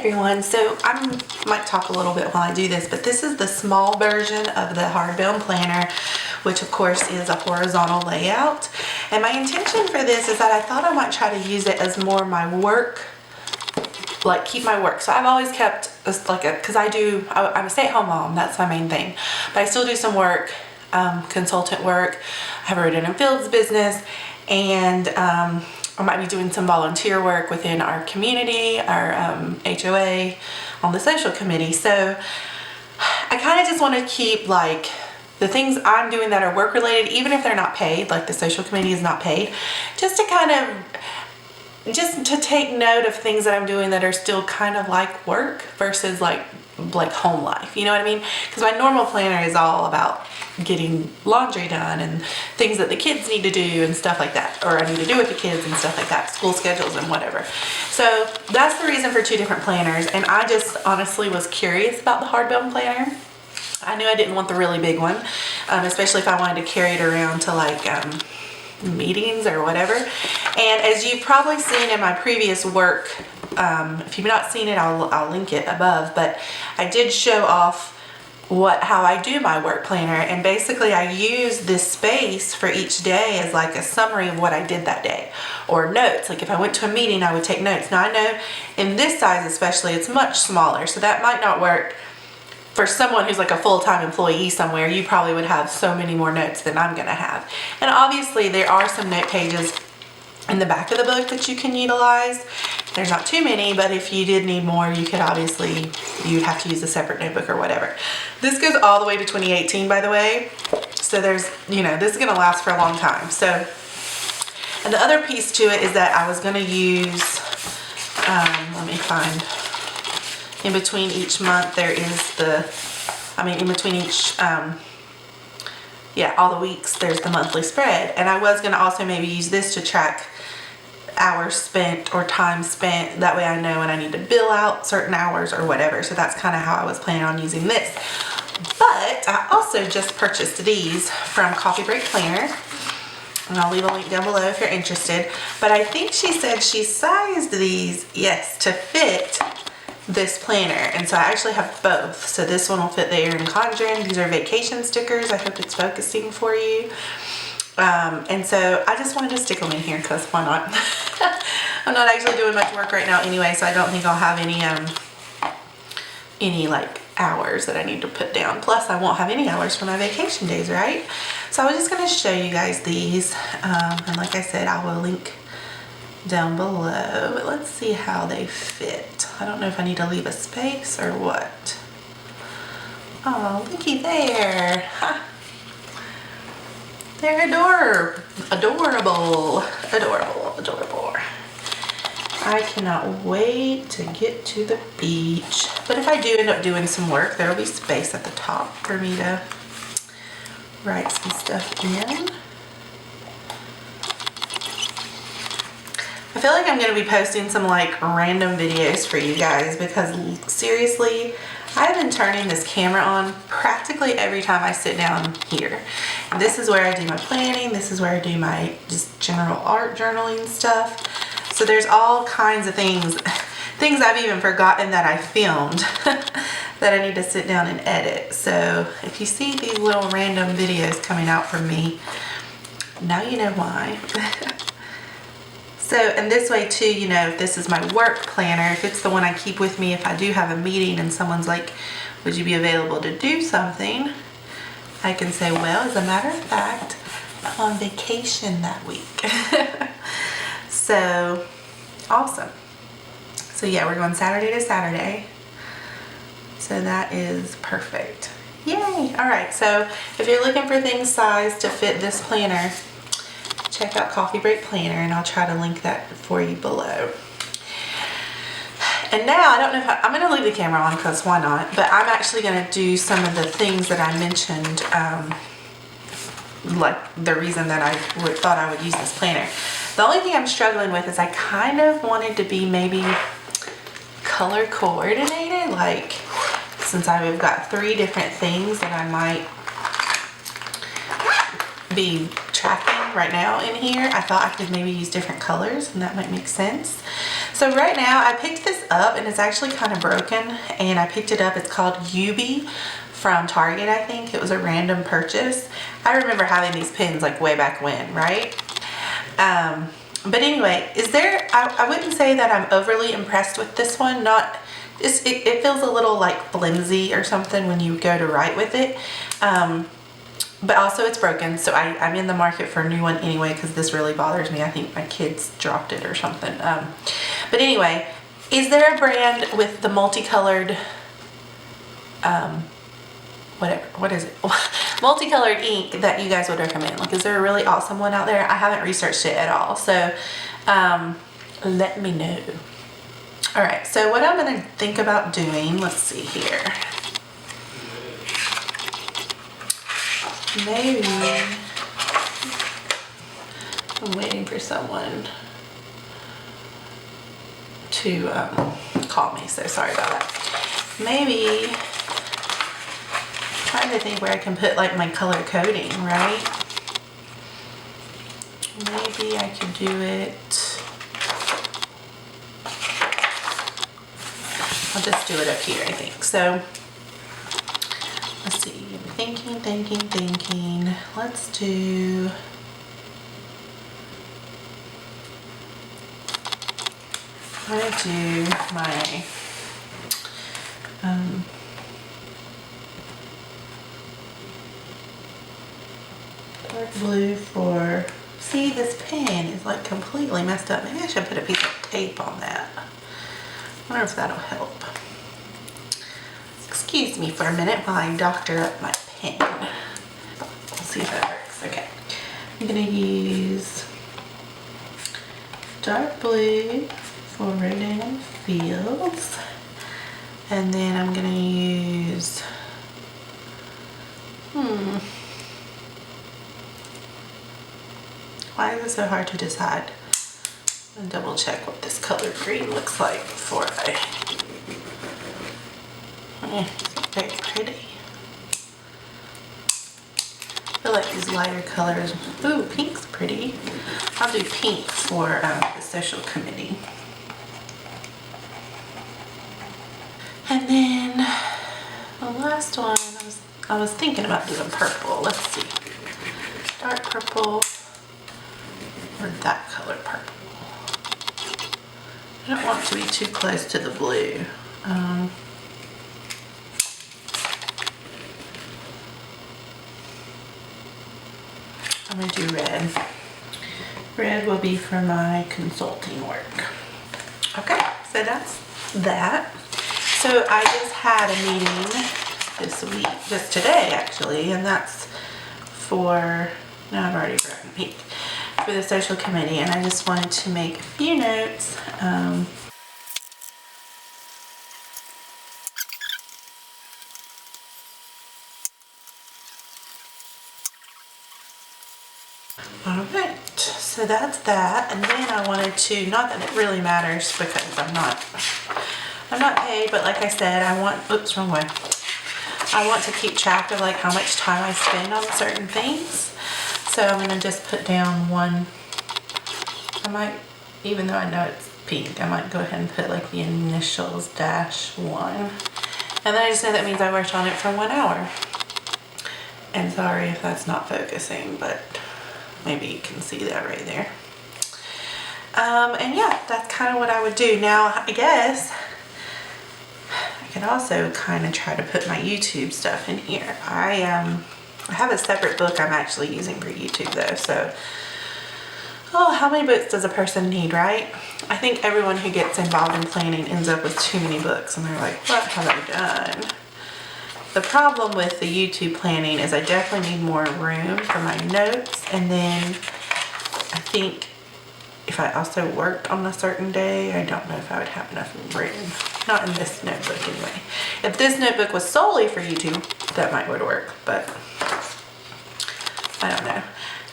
everyone, so I might talk a little bit while I do this, but this is the small version of the hardbound planner, which of course is a horizontal layout. And my intention for this is that I thought I might try to use it as more my work, like keep my work. So I've always kept this like because I'm a stay-at-home mom, that's my main thing, but I still do some work, consultant work. I have a written in fields business, and I might be doing some volunteer work within our community, our HOA, on the social committee. So I kind of just want to keep like the things I'm doing that are work related, even if they're not paid, like the social committee is not paid, just to kind of, just to take note of things that I'm doing that are still kind of like work versus like home life, you know what I mean? Because my normal planner is all about getting laundry done and things that the kids need to do and stuff like that, or I need to do with the kids and stuff like that, school schedules and whatever. So that's the reason for two different planners, and I just honestly was curious about the hardbound planner. I knew I didn't want the really big one, especially if I wanted to carry it around to like meetings or whatever. And as you've probably seen in my previous work, if you've not seen it, I'll link it above, but I did show off how I do my work planner, and basically I use this space for each day as like a summary of what I did that day, or notes. Like if I went to a meeting, I would take notes. Now I know in this size especially it's much smaller, so that might not work for someone who's like a full-time employee somewhere. You probably would have so many more notes than I'm gonna have. And obviously there are some note pages in the back of the book that you can utilize. There's not too many, but if you did need more, you could obviously, you'd have to use a separate notebook or whatever. This goes all the way to 2018, by the way. So there's, you know, this is gonna last for a long time. So, and the other piece to it is that I was gonna use, let me find, in between each month there is in between each, all the weeks there's the monthly spread, and I was gonna also maybe use this to track hours spent or time spent. That way I know when I need to bill out certain hours or whatever. So that's kind of how I was planning on using this. But I also just purchased these from Coffee Break Planner, and I'll leave a link down below if you're interested. But I think she said she sized these, yes, to fit this planner, and so I actually have both. So this one will fit the Erin Condren. These are vacation stickers. I hope it's focusing for you. And so I just wanted to stick them in here because why not? I'm not actually doing much work right now anyway, so I don't think I'll have any like hours that I need to put down. Plus I won't have any hours for my vacation days, right? So I was just going to show you guys these, and like I said, I will link down below, but let's see how they fit. I don't know if I need to leave a space or what. Oh, looky there. Ha. They're adorable. I cannot wait to get to the beach. But if I do end up doing some work, there will be space at the top for me to write some stuff in. I feel like I'm going to be posting some like random videos for you guys, because seriously, I've been turning this camera on practically every time I sit down here. And this is where I do my planning. This is where I do my just general art journaling stuff. So there's all kinds of things I've even forgotten that I filmed that I need to sit down and edit. So if you see these little random videos coming out from me, now you know why. So, and this way too, you know, if this is my work planner, if it's the one I keep with me if I do have a meeting and someone's like, would you be available to do something? I can say, well, as a matter of fact, I'm on vacation that week. So, awesome. So yeah, we're going Saturday to Saturday. So that is perfect. Yay! All right, so if you're looking for things sized to fit this planner, check out Coffee Break Planner, and I'll try to link that for you below. And now, I don't know if I'm going to leave the camera on because why not, but I'm actually going to do some of the things that I mentioned, like the reason that I thought I would use this planner. The only thing I'm struggling with is I kind of wanted to be maybe color coordinated, like since I've got 3 different things that I might be tracking right now in here, I thought I could maybe use different colors and that might make sense. So right now I picked this up and it's actually kind of broken, and I picked it up. It's called UB from Target, I think. It was a random purchase. I remember having these pens like way back when, right? But anyway, I wouldn't say that I'm overly impressed with this one. It feels a little like flimsy or something when you go to write with it. But also it's broken, so I'm in the market for a new one anyway, because this really bothers me. I think my kids dropped it or something. But anyway, is there a brand with the multicolored, what is it? Multicolored ink that you guys would recommend? Like, is there a really awesome one out there? I haven't researched it at all, so let me know. All right, so what I'm gonna think about doing, let's see here. Maybe, I'm waiting for someone to call me, so sorry about that. Maybe, I'm trying to think where I can put like my color coding, right? Maybe I could do it, I'll just do it up here, I think. So, let's see, I'm thinking. Let's do, I'm gonna do my, dark blue for, see, this pen is like completely messed up. Maybe I should put a piece of tape on that. I wonder if that'll help. Excuse me for a minute while I doctor up my pen. We'll see if that works. Okay. I'm gonna use dark blue for rotating fields. And then I'm gonna use, why is it so hard to decide? I'm gonna double check what this color green looks like before I, it's very pretty. I feel like these lighter colors, ooh, pink's pretty. I'll do pink for the social committee. And then the last one, I was thinking about doing purple. Let's see, dark purple or that color purple. I don't want to be too close to the blue. I'm gonna do red. Red will be for my consulting work. Okay, so that's that. So I just had a meeting this week, just today actually, and that's for, no, I've already forgotten, pink, for the social committee, and I just wanted to make a few notes. Alright, so that's that, and then I wanted to, not that it really matters because I'm not paid, but like I said, I want, oops, wrong way. I want to keep track of like how much time I spend on certain things. So I'm gonna just put down one, I might, even though I know it's pink, I might go ahead and put like the initials -1. And then I just know that means I worked on it for 1 hour. And sorry if that's not focusing, but maybe you can see that right there. And yeah, that's kind of what I would do. Now, I guess I could also kind of try to put my YouTube stuff in here. I have a separate book I'm actually using for YouTube though, so, oh, how many books does a person need, right? I think everyone who gets involved in planning ends up with too many books and they're like, what have I done? The problem with the YouTube planning is I definitely need more room for my notes, and then I think if I also worked on a certain day, I don't know if I would have enough room. Not in this notebook anyway. If this notebook was solely for YouTube, that might would work, but I don't know.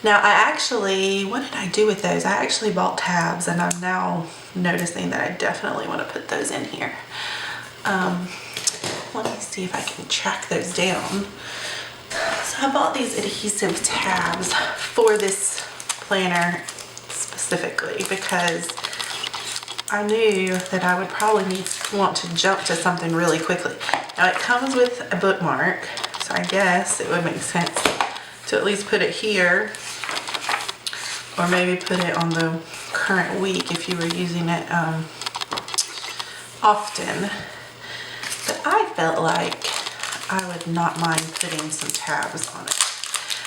Now I actually, what did I do with those? I actually bought tabs, and I'm now noticing that I definitely want to put those in here. Let me see if I can track those down so I bought these adhesive tabs for this planner specifically because I knew that I would probably want to jump to something really quickly. Now it comes with a bookmark, so I guess it would make sense to at least put it here, or maybe put it on the current week if you were using it often. But I felt like I would not mind putting some tabs on it.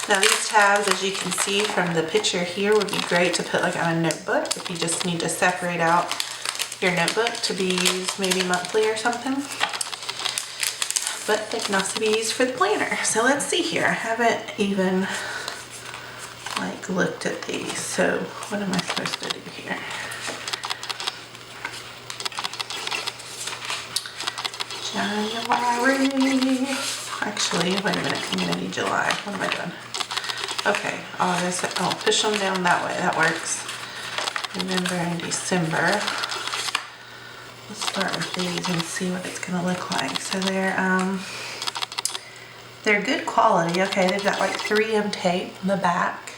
Now these tabs, as you can see from the picture here, would be great to put like on a notebook if you just need to separate out your notebook to be used maybe monthly or something. But they can also be used for the planner. So let's see here. I haven't even like looked at these. So what am I supposed to do here? January. Actually, wait a minute. I'm gonna need July. What am I doing? Okay, August. Oh, push them down that way. That works. November and December. Let's start with these and see what it's gonna look like. So they're good quality. Okay, they've got like 3M tape on the back.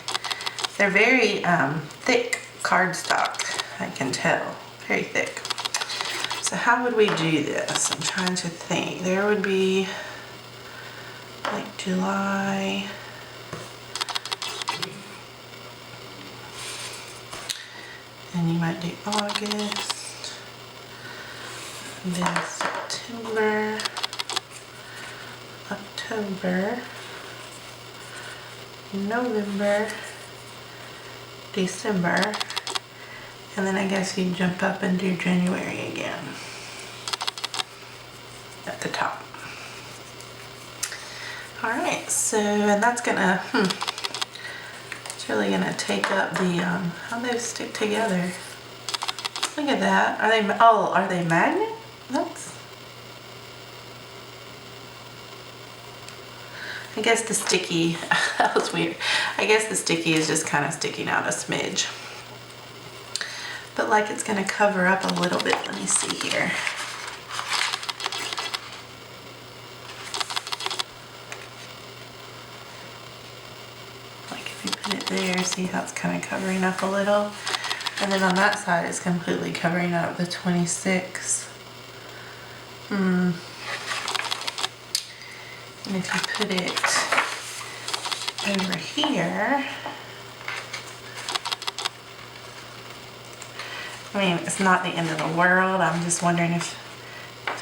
They're very thick cardstock, I can tell. Very thick. So how would we do this? I'm trying to think. There would be like July. And you might do August. And then September, October, November, December, and then I guess you jump up and do January again at the top. Alright, so, and that's gonna, it's really gonna take up the, how they stick together. Look at that. Are they magnet? I guess the sticky, that was weird. I guess the sticky is just kind of sticking out a smidge. But like it's gonna cover up a little bit. Let me see here. Like if you put it there, see how it's kind of covering up a little? And then on that side, it's completely covering up the 26. And if you put it over here, I mean, it's not the end of the world. I'm just wondering if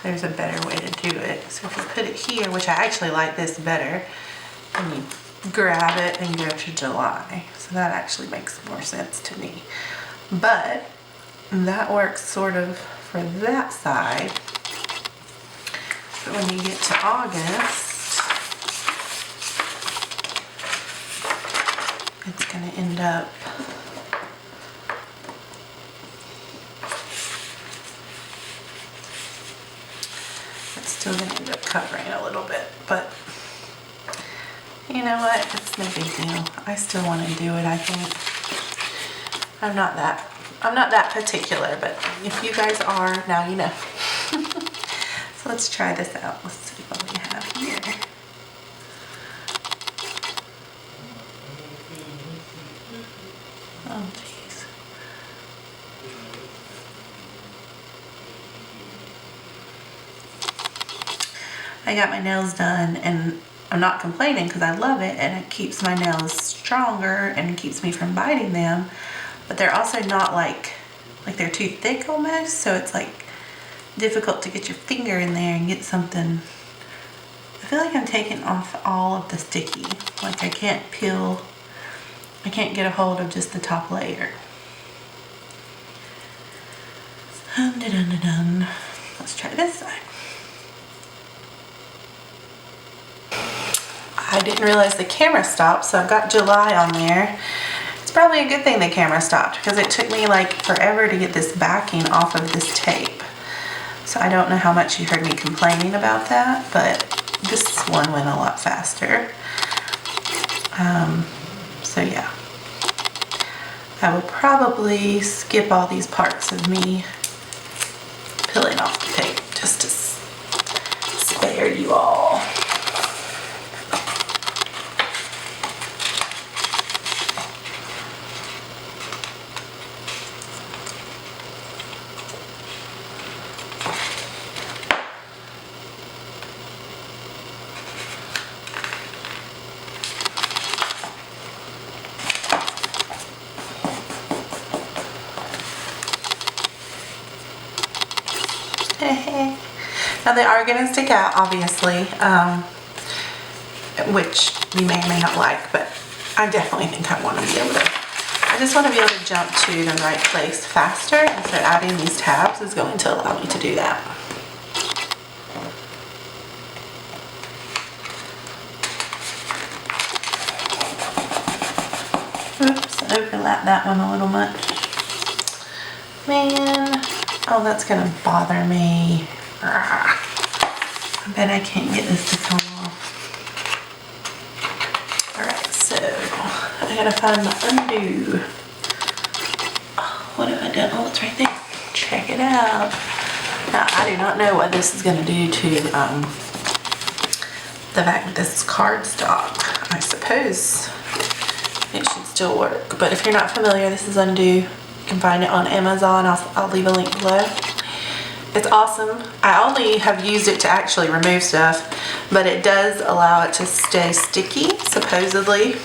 there's a better way to do it. So if you put it here, which I actually like this better, and you grab it and go to July. So that actually makes more sense to me. But that works sort of for that side. But when you get to August, it's going to end up it's still going to end up covering a little bit, but you know what, it's no big deal. I still want to do it. I think I'm not that particular, but if you guys are, now you know. So let's try this out. Let's see what we have here. Oh, jeez. I got my nails done and I'm not complaining because I love it and it keeps my nails stronger and keeps me from biting them. But they're also not like they're too thick almost, so it's like difficult to get your finger in there and get something. I feel like I'm taking off all of the sticky. Like I can't get a hold of just the top layer. Let's try this side. I didn't realize the camera stopped, so I've got July on there. It's probably a good thing the camera stopped because it took me like forever to get this backing off of this tape. So I don't know how much you heard me complaining about that, but this one went a lot faster. So yeah, I will probably skip all these parts of me peeling off the tape just to spare you all. Now they are going to stick out, obviously, which you may or may not like, but I definitely think I want to be able to, I just want to be able to jump to the right place faster, and so adding these tabs is going to allow me to do that. Oops, overlap that one a little much. Man, oh, that's gonna bother me. I bet I can't get this to come off. Alright, so I gotta find the undo. Oh, what have I done? Oh, it's right there. Check it out. Now, I do not know what this is gonna do to the fact that this is cardstock. I suppose it should still work, but if you're not familiar, this is undo. You can find it on Amazon. I'll leave a link below. It's awesome. I only have used it to actually remove stuff, but it does allow it to stay sticky, supposedly.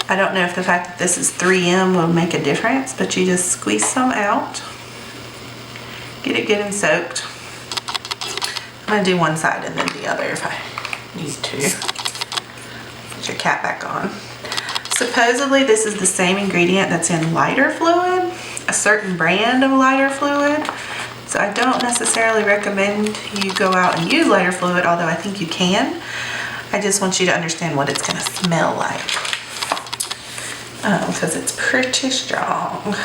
I don't know if the fact that this is 3M will make a difference, but you just squeeze some out. Get it good and soaked. I'm gonna do one side and then the other if I need to. Put your cap back on. Supposedly this is the same ingredient that's in lighter fluid, a certain brand of lighter fluid. So I don't necessarily recommend you go out and use lighter fluid, although I think you can. I just want you to understand what it's gonna smell like. Because it's pretty strong.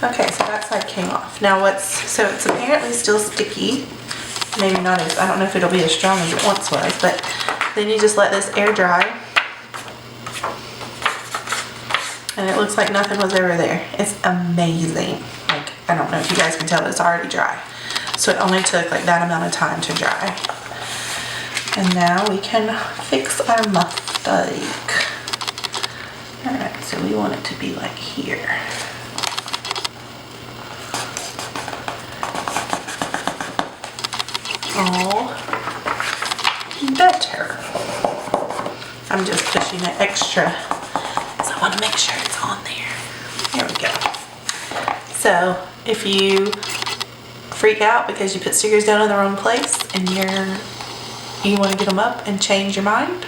Okay, so that side came off. Now so it's apparently still sticky. Maybe not as, I don't know if it'll be as strong as it once was, but then you just let this air dry. And it looks like nothing was ever there. It's amazing. Like, I don't know if you guys can tell, but it's already dry. So it only took like that amount of time to dry. And now we can fix our mistake. Alright, so we want it to be like here. Oh, better. I'm just pushing it extra. I want to make sure it's on there. There we go. So if you freak out because you put stickers down in the wrong place and you want to get them up and change your mind,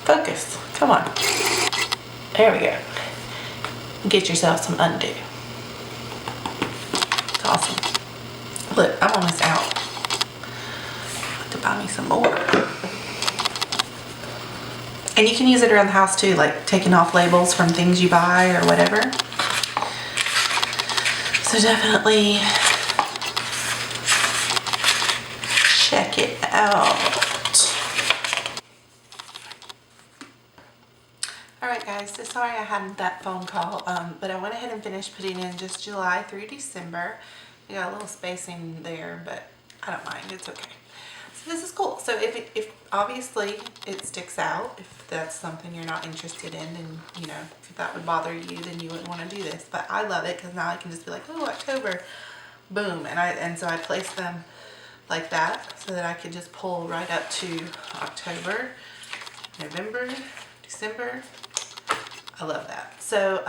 focus. Come on. There we go. Get yourself some undo. It's awesome. Look, I'm almost out. I have to buy me some more. And you can use it around the house too, like taking off labels from things you buy or whatever. So definitely check it out. Alright guys, so sorry I had that phone call, but I went ahead and finished putting in just July through December. We got a little spacing there, but I don't mind, it's okay. So this is cool. So if obviously it sticks out, if that's something you're not interested in, and you know, if that would bother you, then you wouldn't want to do this. But I love it because now I can just be like, oh, October, boom, and so I place them like that so that I could just pull right up to October, November, December. I love that. So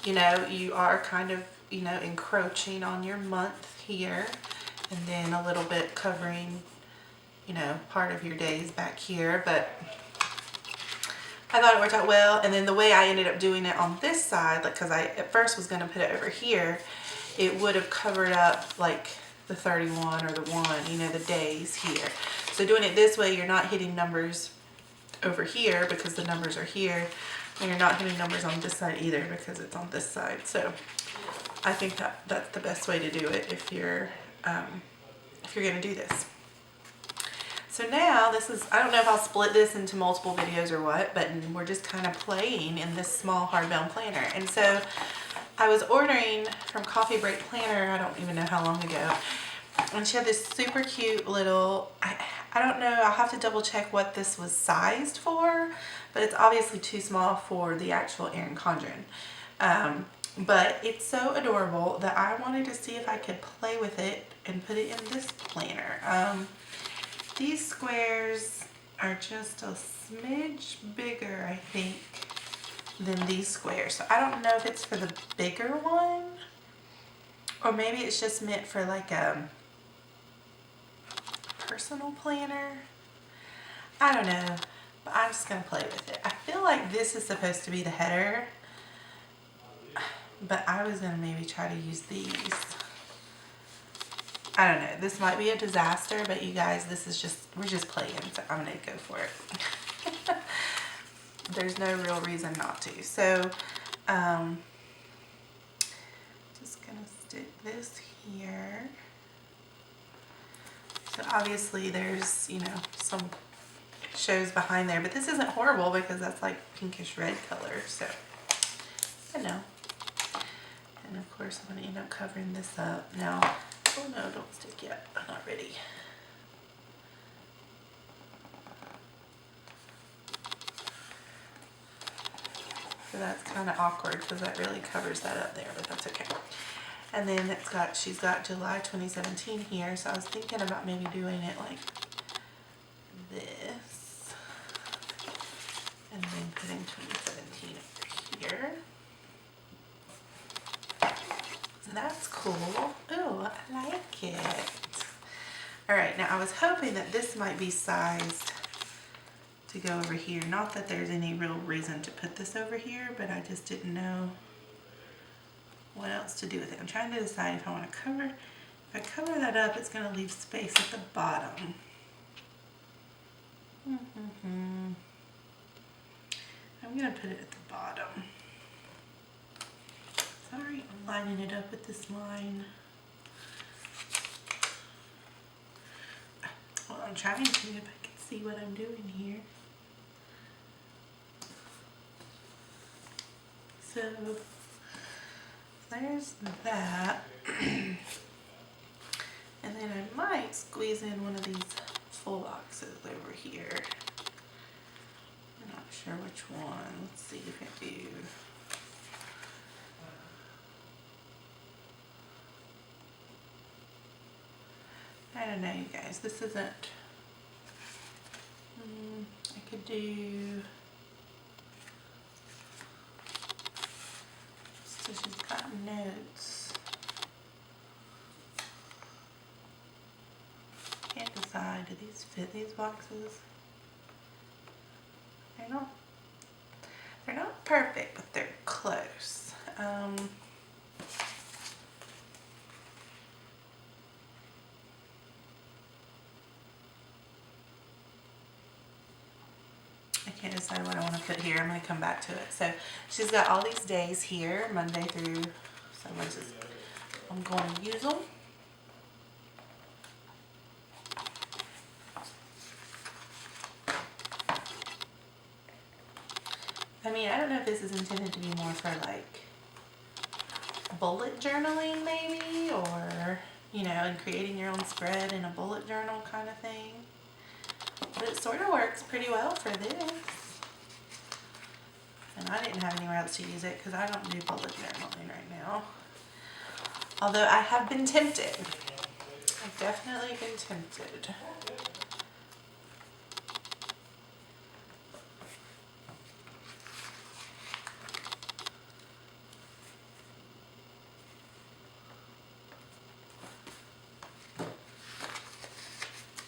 you know, you are kind of, you know, encroaching on your month here. And then a little bit covering, you know, part of your days back here, but I thought it worked out well. And then the way I ended up doing it on this side, like, because I at first was going to put it over here, it would have covered up like the 31 or the 1, you know, the days here. So doing it this way, you're not hitting numbers over here because the numbers are here, and you're not hitting numbers on this side either because it's on this side. So I think that's the best way to do it if you're going to do this. So now this is, I don't know if I'll split this into multiple videos or what, but we're just kind of playing in this small hardbound planner. And so I was ordering from Coffee Break Planner, I don't even know how long ago, and she had this super cute little, I don't know, I'll have to double check what this was sized for, but it's obviously too small for the actual Erin Condren. But it's so adorable that I wanted to see if I could play with it and put it in this planner. These squares are just a smidge bigger, I think, than these squares. So I don't know if it's for the bigger one Or maybe it's just meant for like a personal planner. I don't know, but I'm just gonna play with it. I feel like this is supposed to be the header, but I was gonna maybe try to use these. I don't know, this might be a disaster, but you guys, this is just, we're just playing, so I'm gonna go for it. There's no real reason not to. So, just gonna stick this here. So obviously there's, you know, some shows behind there, but this isn't horrible because that's like pinkish red color, so I know. And of course I'm gonna end up covering this up. Now, oh no, don't stick yet, I'm not ready. So that's kind of awkward because that really covers that up there, but that's okay. And then it's got, she's got July 2017 here, so I was thinking about maybe doing it like this. And then putting 2017 over here. So that's cool. Ooh, I like it. All right, now I was hoping that this might be sized to go over here. Not that there's any real reason to put this over here, but I just didn't know what else to do with it. I'm trying to decide if I want to cover, if I cover that up, it's going to leave space at the bottom. I'm going to put it at the bottom. Sorry, I'm lining it up with this line. Well, I'm trying to see if I can see what I'm doing here. So there's that. And then I might squeeze in one of these full boxes over here. I'm not sure which one. Let's see if I do. I don't know, you guys. This isn't. I could do. So she's got notes. Can't decide. Do these fit these boxes? They're not perfect, but they're close. I can't decide what I want to put here. I'm going to come back to it. So she's got all these days here, Monday through, so I'm going to use them. I mean, I don't know if this is intended to be more for like bullet journaling maybe, or, you know, and creating your own spread in a bullet journal kind of thing. But it sort of works pretty well for this. And I didn't have anywhere else to use it because I don't do bullet journaling right now. Although I have been tempted. I've definitely been tempted.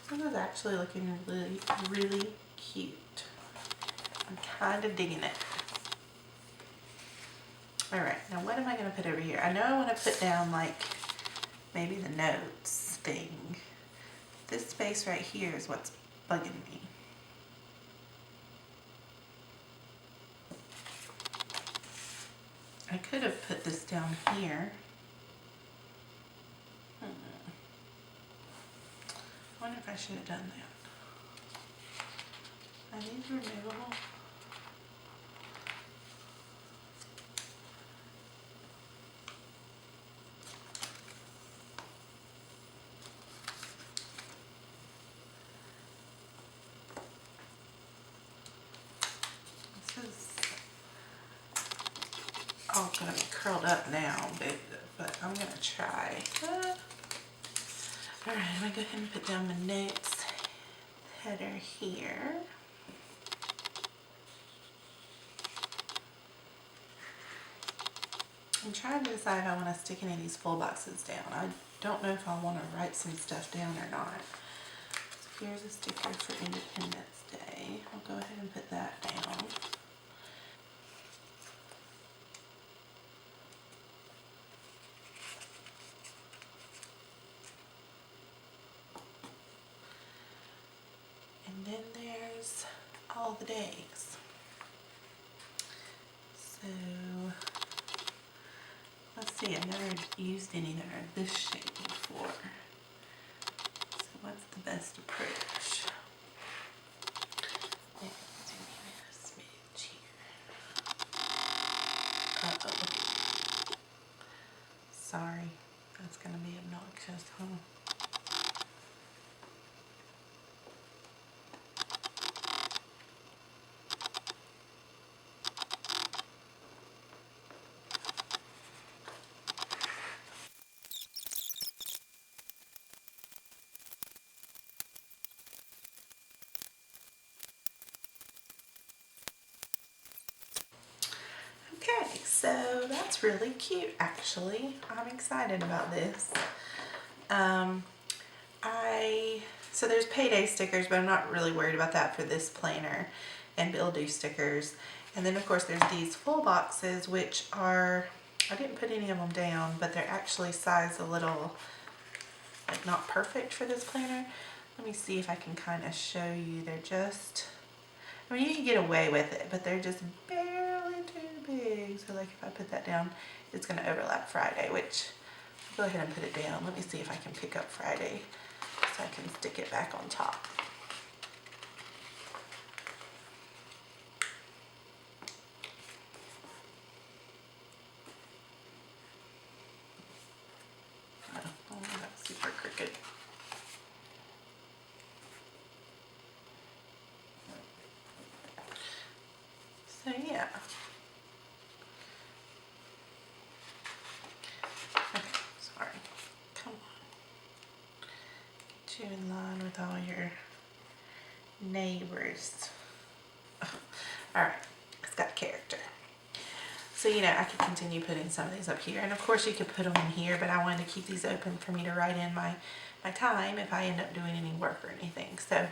This is actually looking really, really cute. I'm kind of digging it. All right, now what am I going to put over here? I know I want to put down like maybe the notes thing. This space right here is what's bugging me. I could have put this down here. I wonder if I should have done that. Are these removable? This is all going to be curled up now, but I'm going to try. Alright, I'm going to go ahead and put down my notes header here. I'm trying to decide if I want to stick any of these full boxes down. I don't know if I want to write some stuff down or not. So here's a sticker for Independence Day. I'll go ahead and put that down. And then there's all the days. So let's see, I've never used any that are this shape before. So what's the best approach? A smidge here. Uh-oh. Sorry, that's gonna be obnoxious, huh? Okay, so that's really cute actually. I'm excited about this. So there's payday stickers, but I'm not really worried about that for this planner, and bill due stickers. And then of course there's these full boxes, which are, I didn't put any of them down, but they're actually sized a little, like not perfect for this planner. Let me see if I can kind of show you. They're just, I mean, you can get away with it, but they're just barely too big. So like if I put that down, it's going to overlap Friday, which I'll go ahead and put it down. Let me see if I can pick up Friday so I can stick it back on top. Oh, that's super crooked. So yeah. Okay, sorry. Come on. Get you in line with all your neighbors. Alright, it's got character. So, you know, I could continue putting some of these up here. And of course you could put them in here, but I wanted to keep these open for me to write in my time if I end up doing any work or anything. So,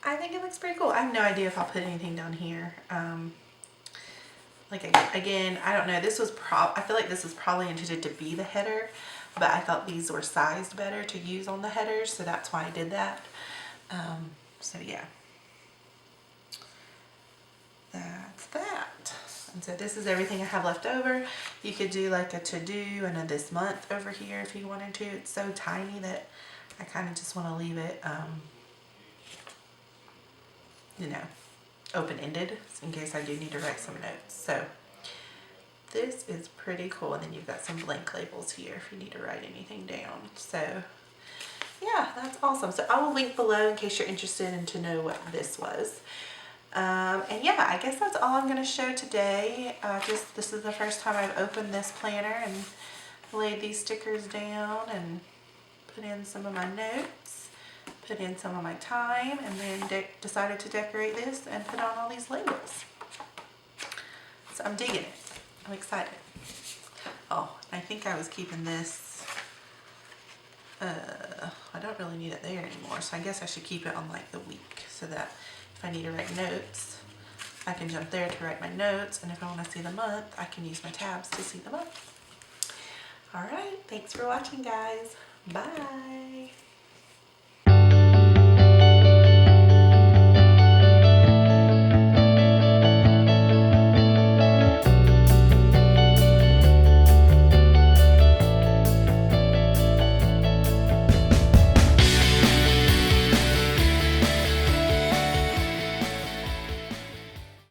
I think it looks pretty cool. I have no idea if I'll put anything down here. Like, again, I don't know. This was I feel like this was probably intended to be the header, but I thought these were sized better to use on the headers, so that's why I did that. So, yeah. That's that. And so this is everything I have left over. You could do like a to-do and a this month over here if you wanted to. It's so tiny that I kind of just want to leave it, you know, open-ended in case I do need to write some notes. So this is pretty cool. And then you've got some blank labels here if you need to write anything down. So yeah, that's awesome. So I will link below in case you're interested and to know what this was. And yeah, I guess that's all I'm going to show today. This is the first time I've opened this planner and laid these stickers down and put in some of my notes, put in some of my time, and then decided to decorate this and put on all these labels. So I'm digging it. I'm excited. Oh, I think I was keeping this, I don't really need it there anymore, so I guess I should keep it on like the week so that if I need to write notes, I can jump there to write my notes, and if I want to see the month, I can use my tabs to see the month. Alright, thanks for watching, guys. Bye!